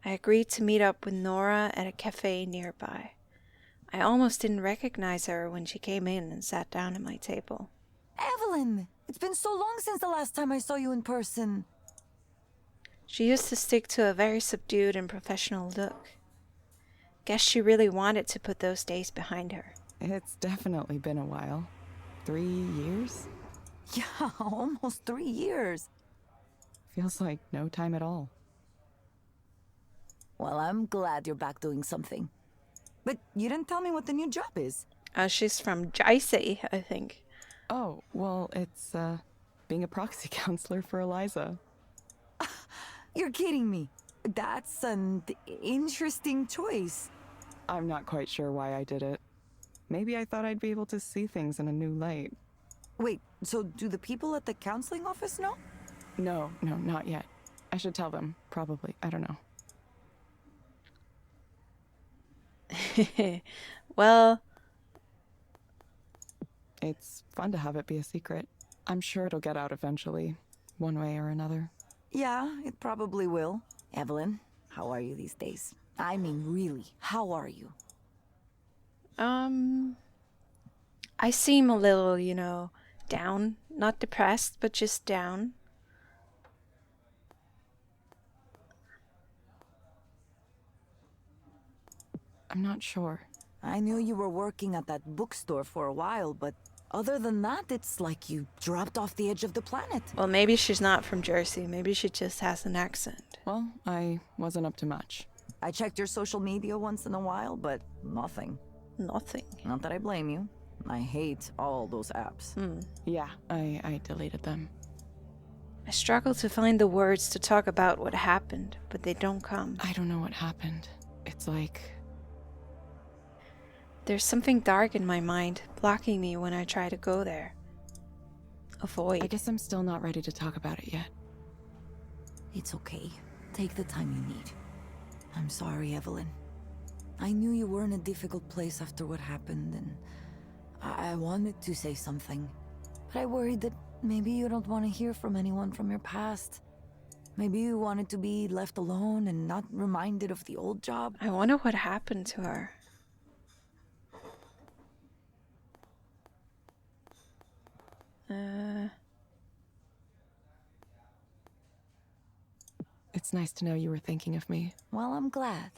I agreed to meet up with Nora at a cafe nearby. I almost didn't recognize her when she came in and sat down at my table. Evelyn! It's been so long since the last time I saw you in person. She used to stick to a very subdued and professional look. Guess she really wanted to put those days behind her. It's definitely been a while. 3 years? Yeah, almost 3 years. Feels like no time at all. Well, I'm glad you're back doing something. But you didn't tell me what the new job is. She's from Jersey, I think. Oh, well, it's, being a proxy counselor for Eliza. You're kidding me. That's an interesting choice. I'm not quite sure why I did it. Maybe I thought I'd be able to see things in a new light. Wait, so do the people at the counseling office know? No, not yet. I should tell them, probably. I don't know. Well, It's fun to have it be a secret. I'm sure it'll get out eventually, one way or another. Yeah, it probably will. Evelyn, how are you these days? I mean, really, how are you? I seem a little, down. Not depressed, but just down. I'm not sure. I knew you were working at that bookstore for a while, but other than that, it's like you dropped off the edge of the planet. Well, maybe she's not from Jersey. Maybe she just has an accent. Well, I wasn't up to much. I checked your social media once in a while, but nothing. Nothing. Not that I blame you. I hate all those apps. Yeah, I deleted them. I struggle to find the words to talk about what happened, but they don't come. I don't know what happened. It's like... There's something dark in my mind, blocking me when I try to go there. A void. I guess I'm still not ready to talk about it yet. It's okay. Take the time you need. I'm sorry, Evelyn. I knew you were in a difficult place after what happened, and I wanted to say something. But I worried that maybe you don't want to hear from anyone from your past. Maybe you wanted to be left alone and not reminded of the old job. I wonder what happened to her. It's nice to know you were thinking of me. Well, I'm glad.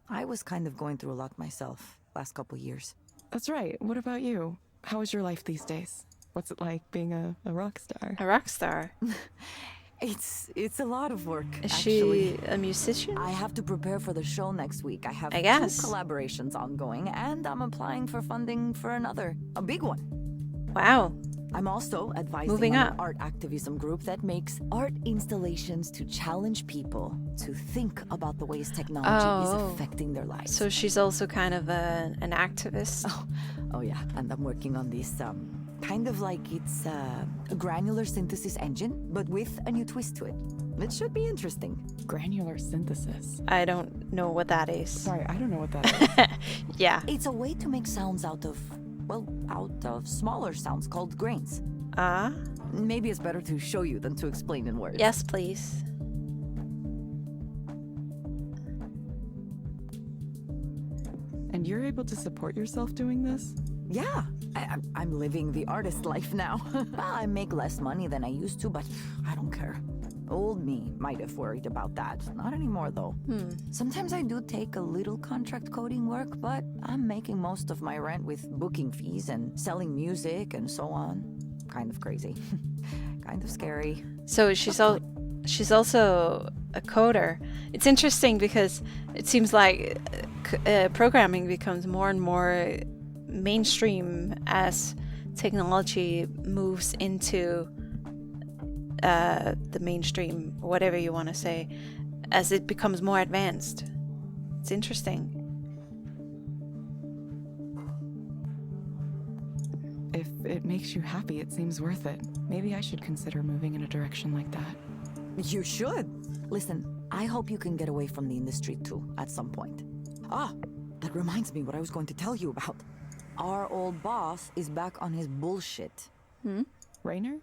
I was kind of going through a lot myself last couple years. That's right. What about you? How is your life these days? What's it like being a rock star? A rock star? It's a lot of work, Is actually. she a musician? I have to prepare for the show next week. I have I guess. 2 collaborations ongoing, and I'm applying for funding for another. A big one. Wow. I'm also advising Moving on up. an art activism group that makes art installations to challenge people to think about the ways technology is affecting their lives. So she's also kind of an activist. Oh yeah, and I'm working on this kind of like it's a granular synthesis engine, but with a new twist to it. It should be interesting. Granular synthesis. I don't know what that is. Sorry, I don't know what that is. Yeah. It's a way to make sounds out of smaller sounds called grains. Ah? Maybe it's better to show you than to explain in words. Yes, please. And you're able to support yourself doing this? Yeah, I'm living the artist life now. Well, I make less money than I used to, but I don't care. Old me might have worried about that. Not anymore, though. Sometimes I do take a little contract coding work, but I'm making most of my rent with booking fees and selling music and so on. Kind of crazy. Kind of scary. So she's also a coder. It's interesting because it seems like programming becomes more and more mainstream as technology moves into the mainstream, whatever you want to say, as it becomes more advanced. It's interesting. If it makes you happy, it seems worth it. Maybe I should consider moving in a direction like that. You should. Listen, I hope you can get away from the industry too, at some point. Ah, that reminds me what I was going to tell you about. Our old boss is back on his bullshit. Rainer?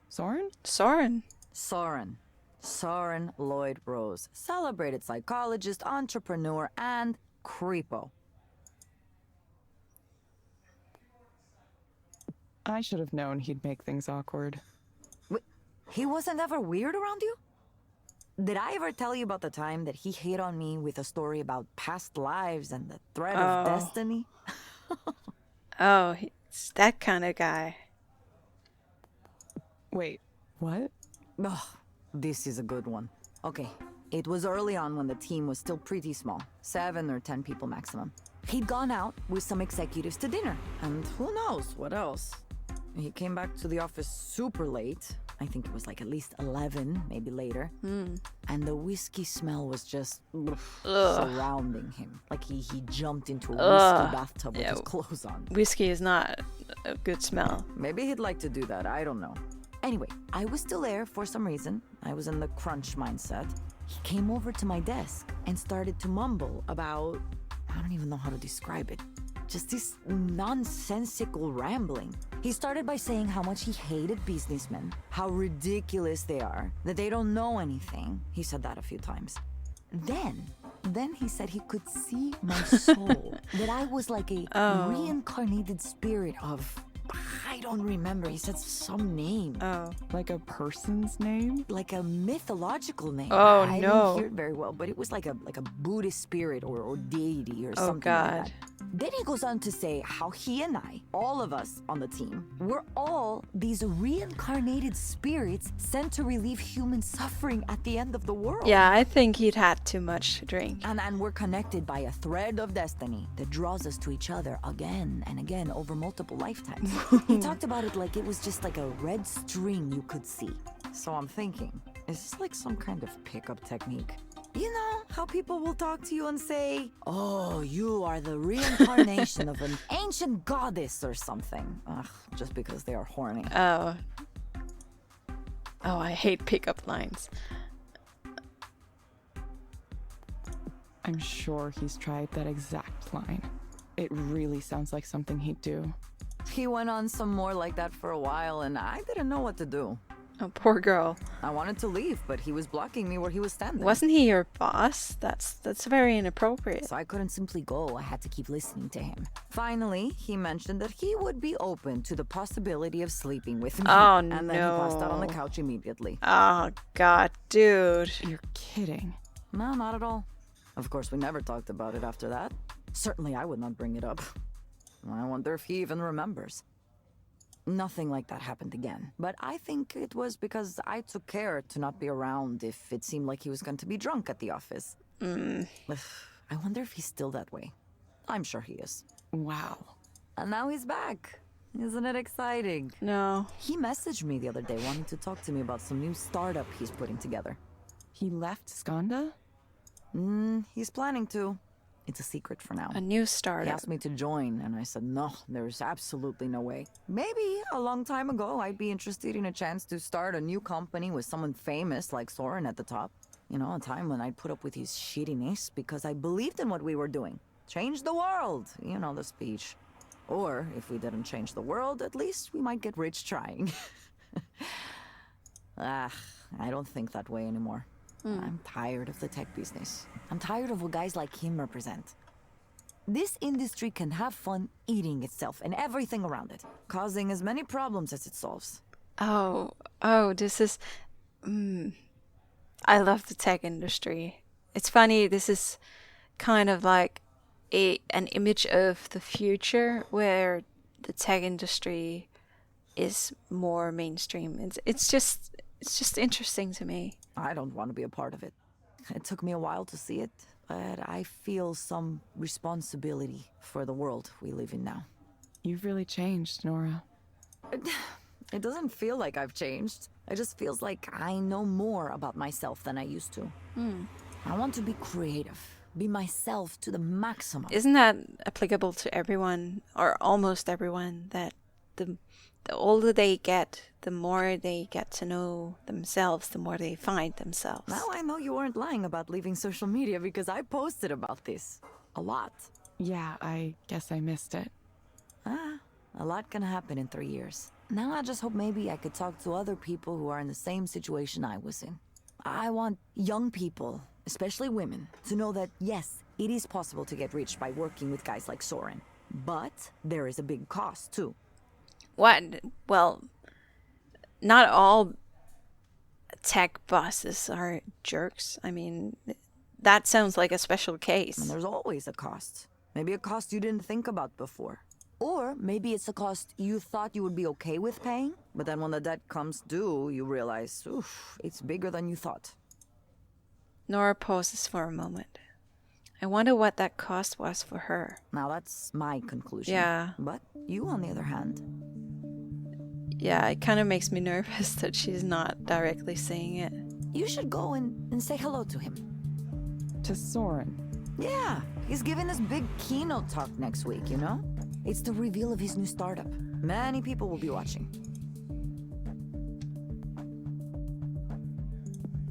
Soren? Soren. Soren. Soren Lloyd Rose, celebrated psychologist, entrepreneur, and creepo. I should have known he'd make things awkward. He wasn't ever weird around you? Did I ever tell you about the time that he hit on me with a story about past lives and the thread of destiny? Oh, he's that kind of guy. Wait, what? Ugh, this is a good one. Okay, it was early on when the team was still pretty small, 7 or 10 people maximum. He'd gone out with some executives to dinner, and who knows what else. He came back to the office super late. I think it was like at least 11, maybe later. And the whiskey smell was just surrounding him. Like he jumped into a whiskey bathtub with his clothes on. Whiskey is not a good smell. Maybe he'd like to do that, I don't know. Anyway, I was still there for some reason. I was in the crunch mindset. He came over to my desk and started to mumble about... I don't even know how to describe it. Just this nonsensical rambling. He started by saying how much he hated businessmen, how ridiculous they are, that they don't know anything. He said that a few times. Then he said he could see my soul, that I was like a reincarnated spirit of... I don't remember. He said some name. Oh. Like a person's name? Like a mythological name. Oh, I no. didn't hear it very well, but it was like a Buddhist spirit or deity or Oh, something God. like that. Then he goes on to say how he and I, all of us on the team, we're all these reincarnated spirits sent to relieve human suffering at the end of the world. Yeah, I think he'd had too much to drink. And we're connected by a thread of destiny that draws us to each other again and again over multiple lifetimes. He talked about it like it was just like a red string you could see. So I'm thinking, is this like some kind of pickup technique? You know, how people will talk to you and say, oh, you are the reincarnation of an ancient goddess or something. Ugh, just because they are horny. Oh, I hate pickup lines. I'm sure he's tried that exact line. It really sounds like something he'd do. He went on some more like that for a while, and I didn't know what to do. Oh, poor girl. I wanted to leave, but he was blocking me where he was standing. Wasn't he your boss? That's very inappropriate. So I couldn't simply go. I had to keep listening to him. Finally, he mentioned that he would be open to the possibility of sleeping with me. Oh, and then he passed out on the no. couch immediately. Oh, God, dude. You're kidding. No, not at all. Of course, we never talked about it after that. Certainly, I would not bring it up. I wonder if he even remembers. Nothing like that happened again. But I think it was because I took care to not be around if it seemed like he was going to be drunk at the office. I wonder if he's still that way. I'm sure he is. Wow. And now he's back. Isn't it exciting? No. He messaged me the other day wanting to talk to me about some new startup he's putting together. He left Skanda? He's planning to. It's a secret for now. A new He startup. asked me to join, and I said, no, there's absolutely no way. Maybe a long time ago, I'd be interested in a chance to start a new company with someone famous like Soren at the top. You know, a time when I'd put up with his shittiness because I believed in what we were doing. Change the world, you know the speech. Or, if we didn't change the world, at least we might get rich trying. I don't think that way anymore. I'm tired of the tech business. I'm tired of what guys like him represent. This industry can have fun eating itself and everything around it, causing as many problems as it solves. Oh, this is... I love the tech industry. It's funny, this is kind of like an image of the future where the tech industry is more mainstream. It's just interesting to me. I don't want to be a part of it. It took me a while to see it, but I feel some responsibility for the world we live in now. You've really changed, Nora. It doesn't feel like I've changed. It just feels like I know more about myself than I used to. I want to be creative, be myself to the maximum. Isn't that applicable to everyone, or almost everyone, that the older they get, the more they get to know themselves, the more they find themselves. Now I know you weren't lying about leaving social media because I posted about this. A lot. Yeah, I guess I missed it. A lot can happen in 3 years. Now I just hope maybe I could talk to other people who are in the same situation I was in. I want young people, especially women, to know that yes, it is possible to get rich by working with guys like Soren. But there is a big cost too. What? Well, not all tech bosses are jerks. I mean, that sounds like a special case. And there's always a cost. Maybe a cost you didn't think about before. Or maybe it's a cost you thought you would be okay with paying, but then when the debt comes due, you realize, oof, it's bigger than you thought. Nora pauses for a moment. I wonder what that cost was for her. Now that's my conclusion. Yeah. But you, on the other hand... Yeah, it kind of makes me nervous that she's not directly saying it. You should go and say hello to him. To Soren. Yeah, he's giving this big keynote talk next week, you know? It's the reveal of his new startup. Many people will be watching.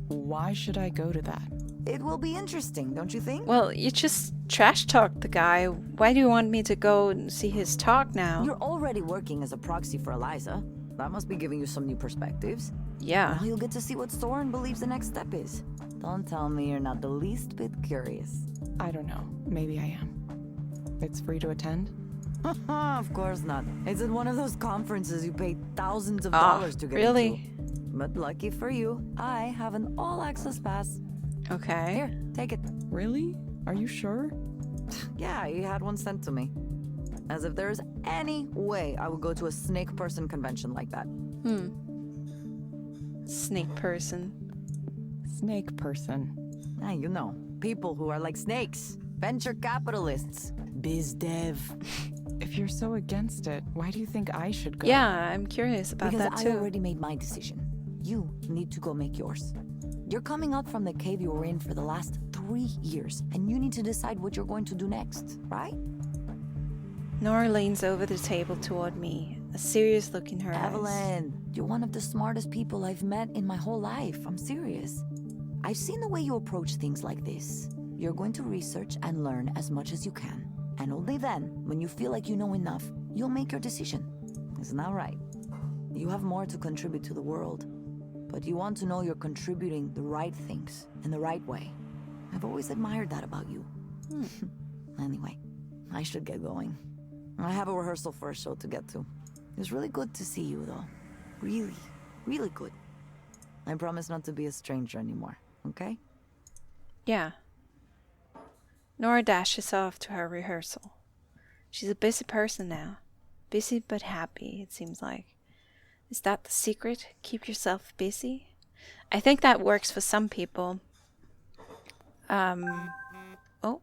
Why should I go to that? It will be interesting, don't you think? Well, you just trash talked the guy. Why do you want me to go and see his talk now? You're already working as a proxy for Eliza. That must be giving you some new perspectives. Yeah. Now you'll get to see what Soren believes the next step is. Don't tell me you're not the least bit curious. I don't know. Maybe I am. It's free to attend? Of course not. It's at one of those conferences you pay thousands of dollars to get really? into. But lucky for you, I have an all-access pass. Okay. Here, take it. Really? Are you sure? Yeah, he had one sent to me. As if there's any way I would go to a snake person convention like that. Snake person. Snake person. Ah, you know, people who are like snakes. Venture capitalists. Biz dev. If you're so against it, why do you think I should go? Yeah, I'm curious about Because that I too. already made my decision. You need to go make yours. You're coming out from the cave you were in for the last 3 years, and you need to decide what you're going to do next, right? Nora leans over the table toward me, a serious look in her eyes. Evelyn, you're one of the smartest people I've met in my whole life. I'm serious. I've seen the way you approach things like this. You're going to research and learn as much as you can. And only then, when you feel like you know enough, you'll make your decision. Isn't that right? You have more to contribute to the world. But you want to know you're contributing the right things in the right way. I've always admired that about you. Anyway, I should get going. I have a rehearsal for a show to get to. It was really good to see you, though. Really, really good. I promise not to be a stranger anymore, okay? Yeah. Nora dashes off to her rehearsal. She's a busy person now. Busy but happy, it seems like. Is that the secret? Keep yourself busy? I think that works for some people. Oh.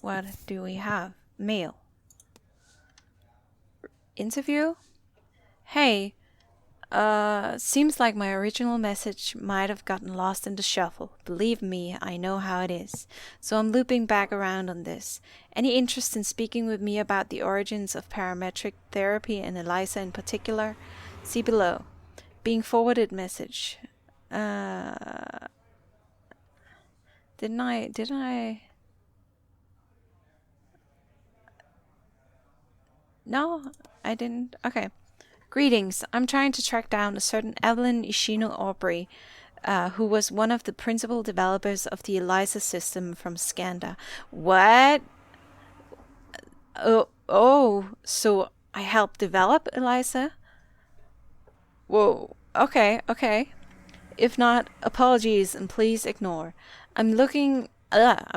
What do we have? Mail. Interview? Hey, seems like my original message might have gotten lost in the shuffle. Believe me, I know how it is. So I'm looping back around on this. Any interest in speaking with me about the origins of parametric therapy and Eliza in particular? See below. Being forwarded message. Didn't I? No, I didn't. Okay. Greetings. I'm trying to track down a certain Evelyn Ishino Aubrey, who was one of the principal developers of the Eliza system from Skanda. What? Oh, so I helped develop Eliza? Whoa. Okay. If not, apologies and please ignore. I'm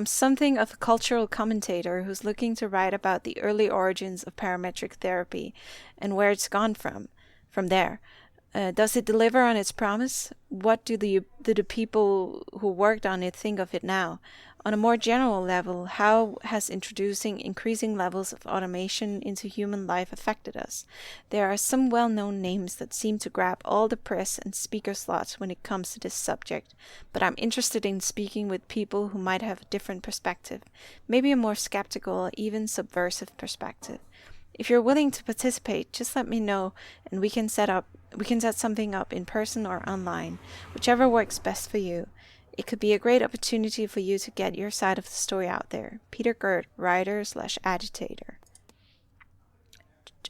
something of a cultural commentator who's looking to write about the early origins of parametric therapy and where it's gone from there. Does it deliver on its promise? What do the people who worked on it think of it now? On a more general level, how has introducing increasing levels of automation into human life affected us? There are some well-known names that seem to grab all the press and speaker slots when it comes to this subject, but I'm interested in speaking with people who might have a different perspective, maybe a more skeptical, even subversive perspective. If you're willing to participate, just let me know and we can set something up in person or online, whichever works best for you. It could be a great opportunity for you to get your side of the story out there. Peter Gert, writer/agitator.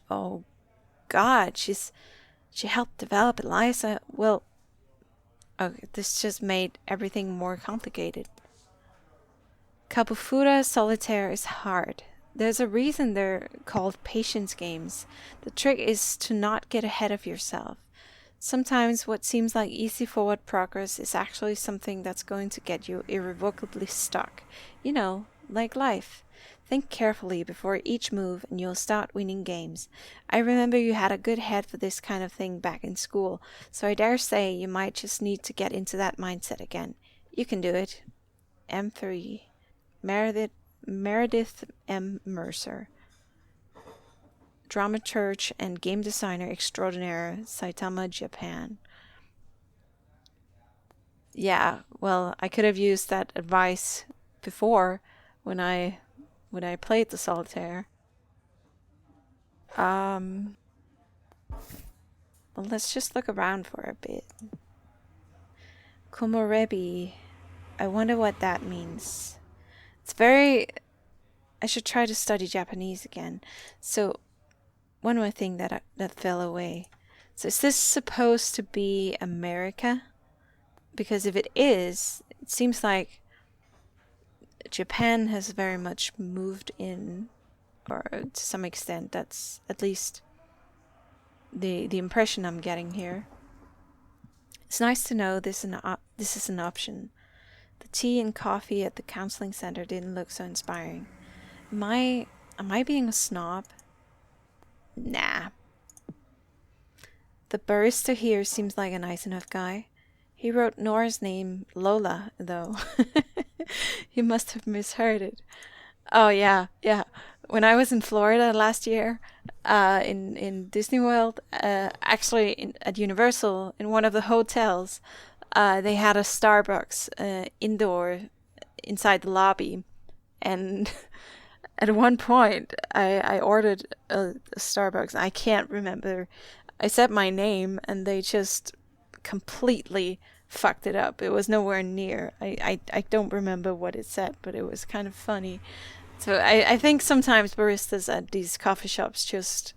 Oh, God, she helped develop Eliza. Well, Oh, this just made everything more complicated. Kabufura Solitaire is hard. There's a reason they're called patience games. The trick is to not get ahead of yourself. Sometimes what seems like easy forward progress is actually something that's going to get you irrevocably stuck. You know, like life. Think carefully before each move and you'll start winning games. I remember you had a good head for this kind of thing back in school, so I dare say you might just need to get into that mindset again. You can do it. M3. Meredith M. Mercer, dramaturge and game designer extraordinaire, Saitama, Japan. Yeah, well, I could have used that advice before when I played the solitaire. Well, let's just look around for a bit. Komorebi. I wonder what that means. It's very... I should try to study Japanese again. So, one more thing that fell away. So is this supposed to be America? Because if it is, it seems like Japan has very much moved in, or to some extent, that's at least the impression I'm getting here. It's nice to know this is an option. The tea and coffee at the counseling center didn't look so inspiring. Am I being a snob? Nah. The barista here seems like a nice enough guy. He wrote Nora's name Lola, though. You must have misheard it. Oh, yeah. When I was in Florida last year, in Disney World, actually at Universal, in one of the hotels, they had a Starbucks indoor inside the lobby. And at one point, I ordered a Starbucks. I can't remember. I said my name, and they just completely fucked it up. It was nowhere near. I don't remember what it said, but it was kind of funny. So I think sometimes baristas at these coffee shops just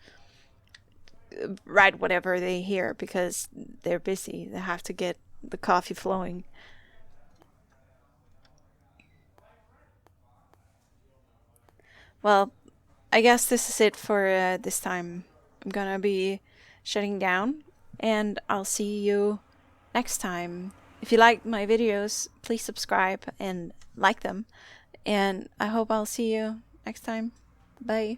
write whatever they hear because they're busy. They have to get the coffee flowing. Well, I guess this is it for this time. I'm gonna be shutting down, and I'll see you next time. If you like my videos, please subscribe and like them. And I hope I'll see you next time. Bye.